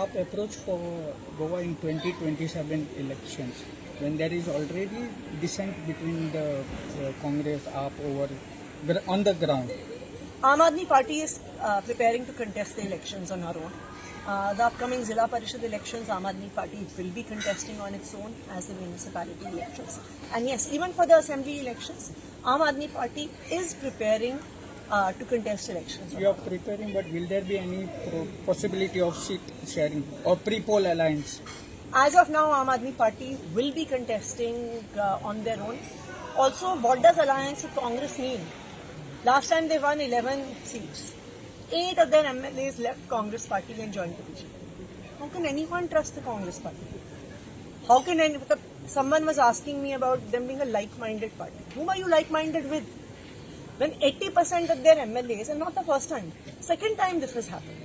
आप approach for Goa in 2027 elections when there is already dissent between the Congress AAP over on the ground? Aam Aadmi Party is preparing to contest the elections on our own. The upcoming Zilla Parishad elections, Aam Aadmi Party will be contesting on its own as the municipality elections. And yes, even for the assembly elections, Aam Aadmi Party is preparing to contest elections. You are preparing, but will there be any possibility of seat sharing or pre-poll alliance? As of now, Aam Aadmi Party will be contesting on their own. Also, what does alliance with Congress mean? Last time they won 11 seats. 8 of their MLAs left Congress Party and joined the BJP. How can anyone trust the Congress Party? How can someone was asking me about them being a like-minded party. Whom are you like-minded with? When 80% of their MLAs, and not the first time, second time this has happened.